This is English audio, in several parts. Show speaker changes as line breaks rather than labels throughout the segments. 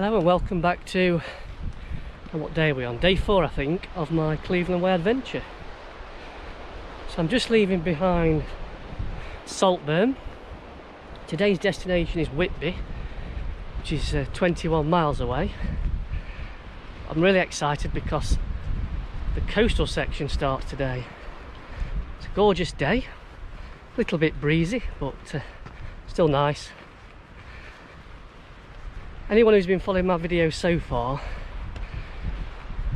Hello and welcome back to, what day are we on? Day 4 I think, of my Cleveland Way adventure. So I'm just leaving behind Saltburn. Today's destination is Whitby, which is 21 miles away. I'm really excited because the coastal section starts today. It's a gorgeous day, a little bit breezy, but still nice. Anyone who's been following my videos so far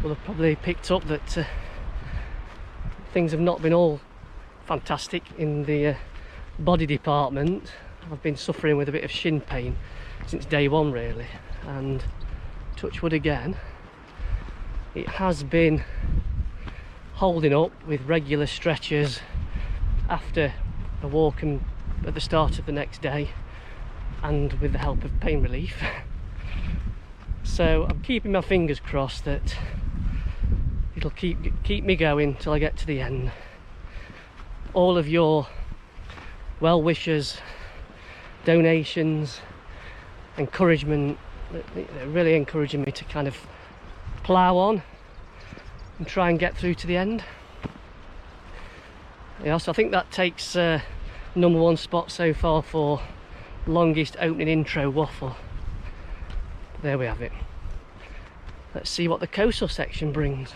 will have probably picked up that things have not been all fantastic in the body department. I've been suffering with a bit of shin pain since day one really, and touch wood again, it has been holding up with regular stretchers after a walk and at the start of the next day, and with the help of pain relief. So I'm keeping my fingers crossed that it'll keep me going till I get to the end. All of your well wishes, donations, encouragement, they're really encouraging me to kind of plough on and try and get through to the end. Yeah, so I think that takes #1 spot so far for longest opening intro waffle. There we have it. Let's see what the coastal section brings.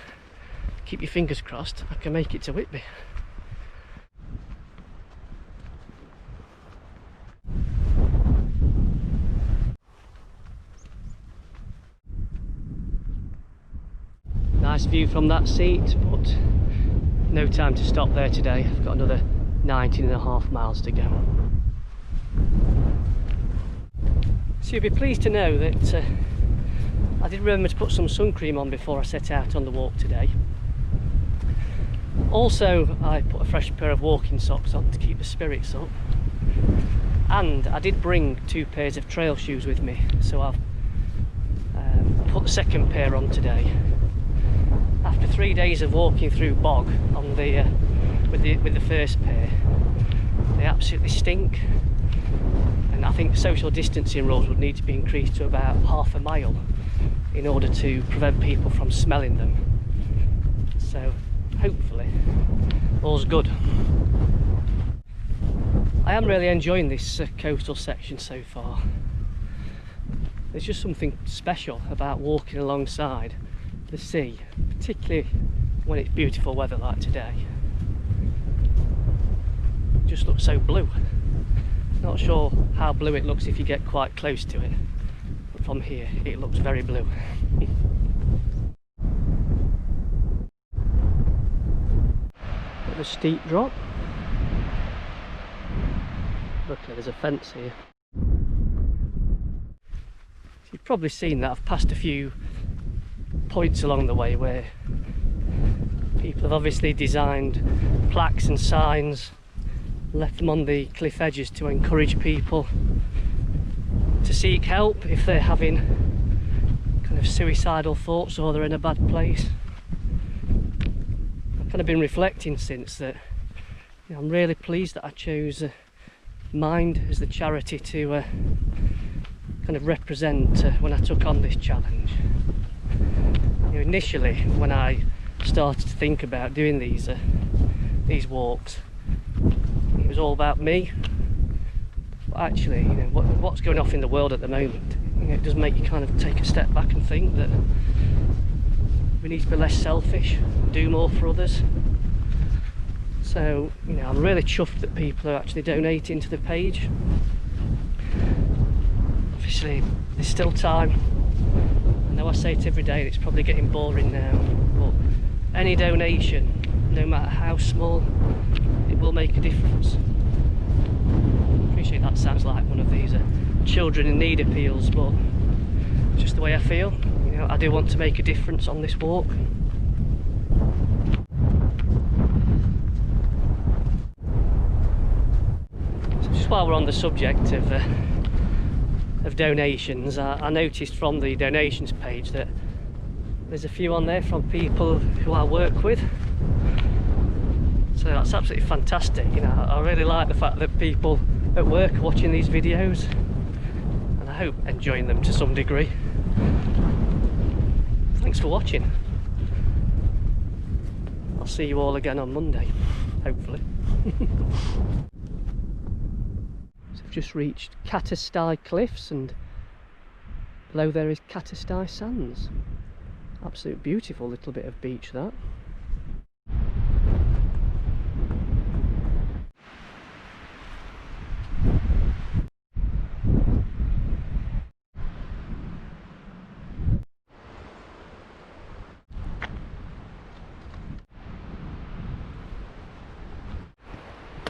Keep your fingers crossed I can make it to Whitby. Nice view from that seat, but no time to stop there today. I've got another 19.5 miles to go. So you'll be pleased to know that I did remember to put some sun cream on before I set out on the walk today. Also, I put a fresh pair of walking socks on to keep the spirits up, and I did bring 2 pairs of trail shoes with me, so I've put the second pair on today. After 3 days of walking through bog on the with the first pair, they absolutely stink. And I think social distancing rules would need to be increased to about half a mile in order to prevent people from smelling them. So hopefully all's good. I am really enjoying this coastal section so far. There's just something special about walking alongside the sea, particularly when it's beautiful weather like today. It just looks so blue. Not sure how blue it looks if you get quite close to it, but from here it looks very blue. Bit of a steep drop. Luckily there's a fence here. So you've probably seen that I've passed a few points along the way where people have obviously designed plaques and signs, left them on the cliff edges to encourage people to seek help if they're having kind of suicidal thoughts or they're in a bad place. I've kind of been reflecting since that, you know, I'm really pleased that I chose Mind as the charity to kind of represent when I took on this challenge. You know, initially when I started to think about doing these walks, it was all about me, but actually, you know, what's going on in the world at the moment, you know, it does make you kind of take a step back and think that we need to be less selfish, do more for others. So, you know, I'm really chuffed that people are actually donating to the page. Obviously there's still time. I know I say it every day and it's probably getting boring now, but any donation, no matter how small, it will make a difference. I appreciate that sounds like one of these children in need appeals, but it's just the way I feel. You know, I do want to make a difference on this walk. So just while we're on the subject of donations, I noticed from the donations page that there's a few on there from people who I work with. So that's absolutely fantastic. You know, I really like the fact that people at work are watching these videos, and I hope enjoying them to some degree. thanks for watching. I'll see you all again on Monday, hopefully. So I've just reached Catestai Cliffs, and below there is Catestai Sands. Absolute beautiful little bit of beach, that.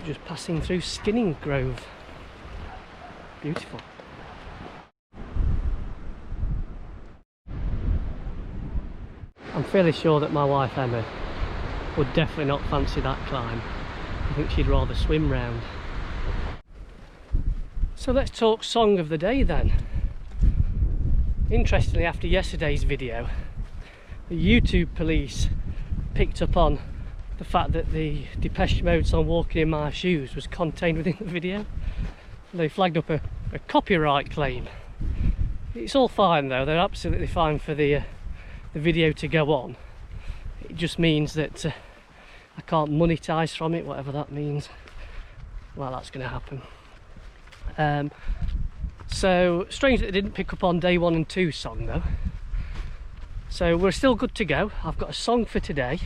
Just passing through Skinning Grove. Beautiful. I'm fairly sure that my wife Emma would definitely not fancy that climb. I think she'd rather swim round. So let's talk song of the day then. Interestingly, after yesterday's video, the YouTube police picked up on the fact that the Depeche Mode song Walking in My Shoes was contained within the video. They flagged up a copyright claim. It's all fine though, they're absolutely fine for the video to go on. It just means that I can't monetize from it, whatever that means. Well, that's going to happen. So strange that they didn't pick up on day 1 and 2 song though. So we're still good to go. I've got a song for today,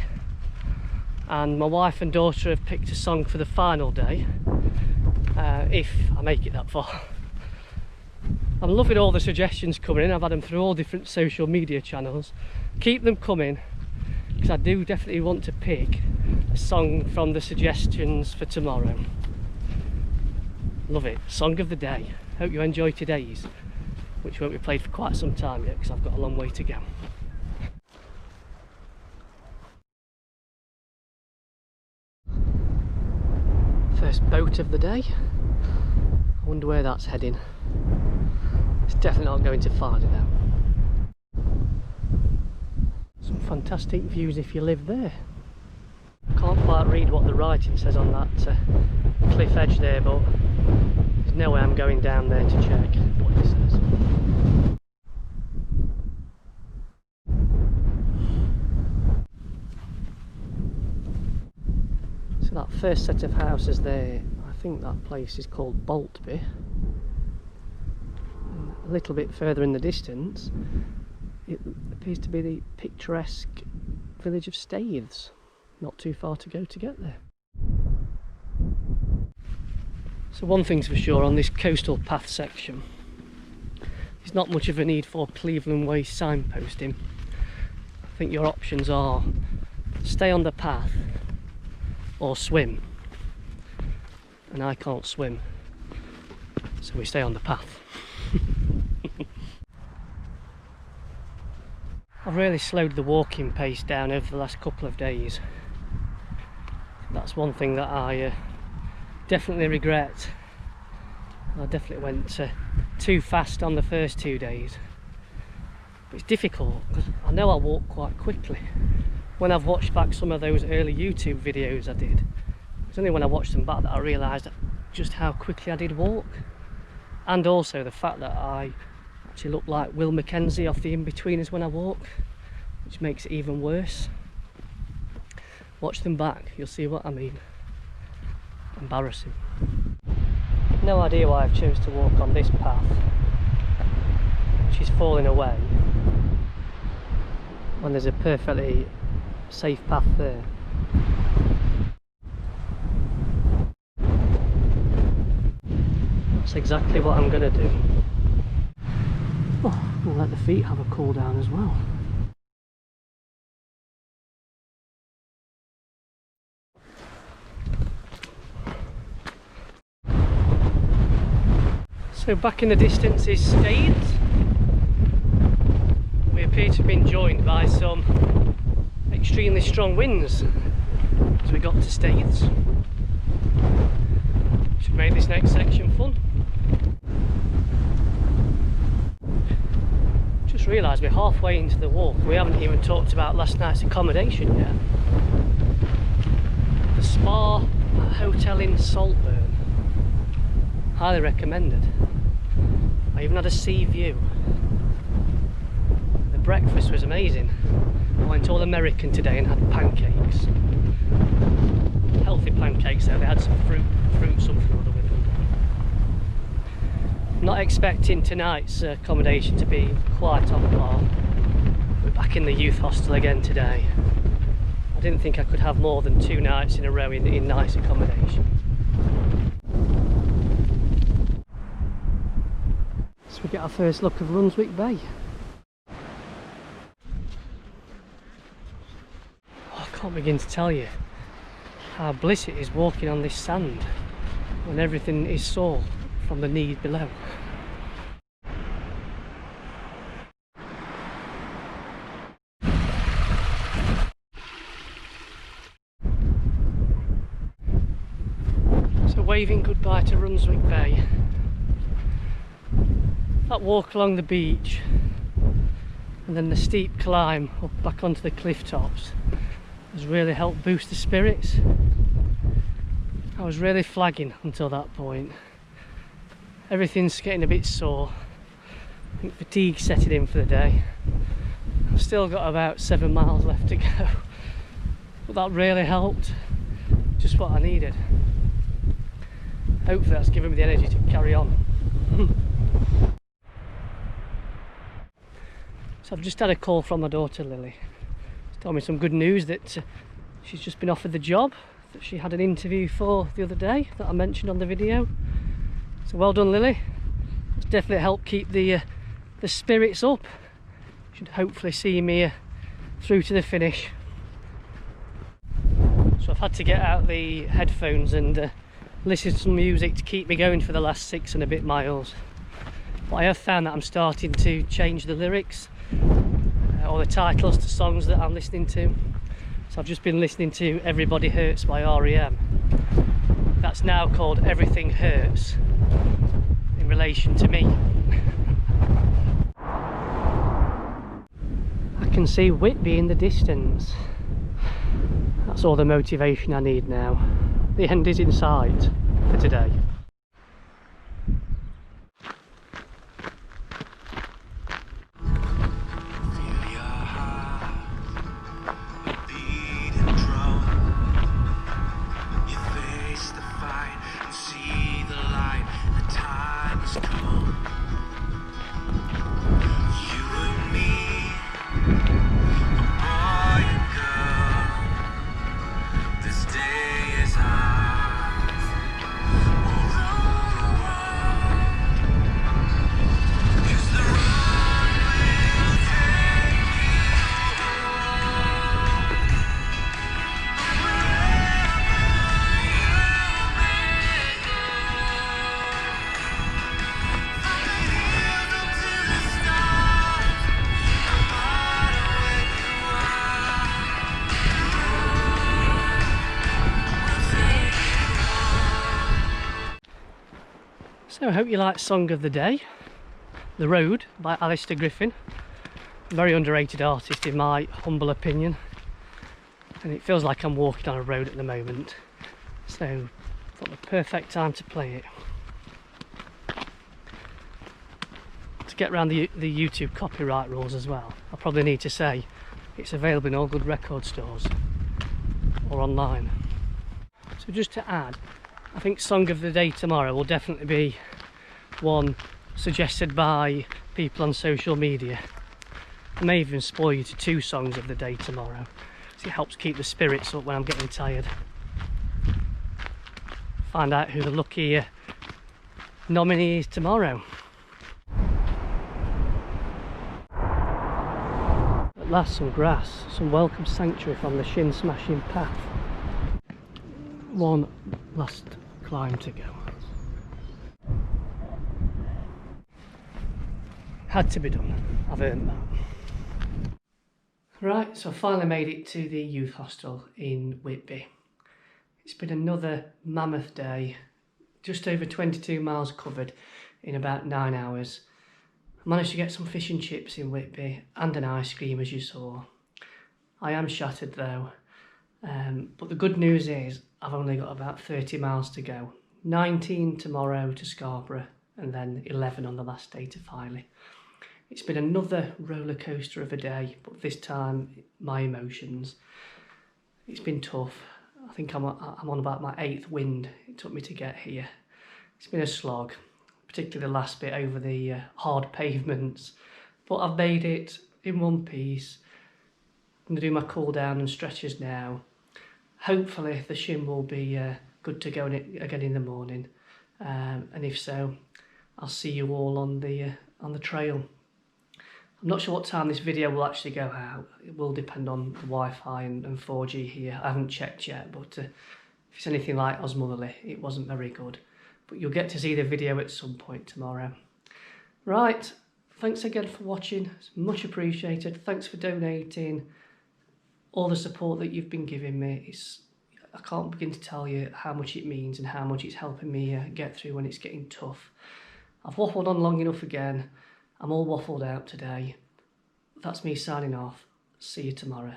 and my wife and daughter have picked a song for the final day, if I make it that far. I'm loving all the suggestions coming in. I've had them through all different social media channels. Keep them coming, because I do definitely want to pick a song from the suggestions for tomorrow. Love it. Song of the day. Hope you enjoy today's, which won't be played for quite some time yet because I've got a long way to go. First boat of the day. I wonder where that's heading. It's definitely not going to Fardy though. Some fantastic views if you live there. Can't quite read what the writing says on that cliff edge there, but there's no way I'm going down there to check what it says. So that first set of houses there, I think that place is called Whitby. A little bit further in the distance, it appears to be the picturesque village of Staithes. Not too far to go to get there. So one thing's for sure on this coastal path section, there's not much of a need for Cleveland Way signposting. I think your options are stay on the path or swim, and I can't swim, so we stay on the path. I've really slowed the walking pace down over the last couple of days. That's one thing that I definitely regret. I definitely went too fast on the first 2 days. But it's difficult because I know I walk quite quickly. When I've watched back some of those early YouTube videos I did, it's only when I watched them back that I realised just how quickly I did walk. And also the fact that I actually look like Will Mackenzie off the In-Betweeners when I walk, which makes it even worse. Watch them back, you'll see what I mean. Embarrassing. No idea why I've chose to walk on this path, which is falling away, when there's a perfectly safe path there. That's exactly what I'm going to do. Oh, we'll let the feet have a cool down as well. So back in the distance is Staithes. We appear to have been joined by some extremely strong winds as we got to Staithes. Should make this next section fun. Just realised we're halfway into the walk. We haven't even talked about last night's accommodation yet. The Spa Hotel in Saltburn. Highly recommended. I even had a sea view. The breakfast was amazing. I went all American today and had pancakes. Healthy pancakes though, they had some fruit something or other with them. Not expecting tonight's accommodation to be quite on par. We're back in the youth hostel again today. I didn't think I could have more than 2 nights in a row in nice accommodation. So we get our first look of Brunswick Bay. I can't begin to tell you how bliss it is walking on this sand when everything is sore from the knee below. So waving goodbye to Brunswick Bay. That walk along the beach and then the steep climb up back onto the cliff tops has really helped boost the spirits. I was really flagging until that point. Everything's getting a bit sore. I think fatigue's setting in for the day. I've still got about 7 miles left to go, but that really helped. Just what I needed. Hopefully that's given me the energy to carry on. So I've just had a call from my daughter Lily. She's told me some good news that she's just been offered the job that she had an interview for the other day that I mentioned on the video. So well done, Lily. It's definitely helped keep the spirits up. Should hopefully see me through to the finish. So I've had to get out the headphones and listen to some music to keep me going for the last 6 and a bit miles. But I have found that I'm starting to change the lyrics or the titles to songs that I'm listening to. So I've just been listening to Everybody Hurts by R.E.M. That's now called Everything Hurts in relation to me. I can see Whitby in the distance. That's all the motivation I need now. The end is in sight for today. So I hope you like Song of the Day, The Road by Alistair Griffin. Very underrated artist in my humble opinion. And it feels like I'm walking on a road at the moment. So I thought the perfect time to play it. To get around the YouTube copyright rules as well, I probably need to say it's available in all good record stores or online. So just to add, I think Song of the Day tomorrow will definitely be one suggested by people on social media. I may even spoil you to 2 songs of the day tomorrow, so it helps keep the spirits up when I'm getting tired. Find out who the lucky nominee is tomorrow. At last, some grass, some welcome sanctuary from the shin smashing path. One last climb to go. Had to be done. I've earned that. Right, so I finally made it to the youth hostel in Whitby. It's been another mammoth day. Just over 22 miles covered in about 9 hours. I managed to get some fish and chips in Whitby and an ice cream, as you saw. I am shattered though. But the good news is I've only got about 30 miles to go. 19 tomorrow to Scarborough and then 11 on the last day to Filey. It's been another roller coaster of a day, but this time my emotions. It's been tough. I think I'm on about my 8th wind it took me to get here. It's been a slog, particularly the last bit over the hard pavements, but I've made it in one piece. I'm going to do my cool down and stretches now. Hopefully the shin will be good to go again in the morning, and if so, I'll see you all on the trail. I'm not sure what time this video will actually go out. It will depend on the Wi-Fi and 4G here. I haven't checked yet, but if it's anything like Osmotherly, it wasn't very good. But you'll get to see the video at some point tomorrow. Right, thanks again for watching. It's much appreciated. Thanks for donating. All the support that you've been giving me, I can't begin to tell you how much it means and how much it's helping me get through when it's getting tough. I've waffled on long enough again. I'm all waffled out today. That's me signing off. See you tomorrow.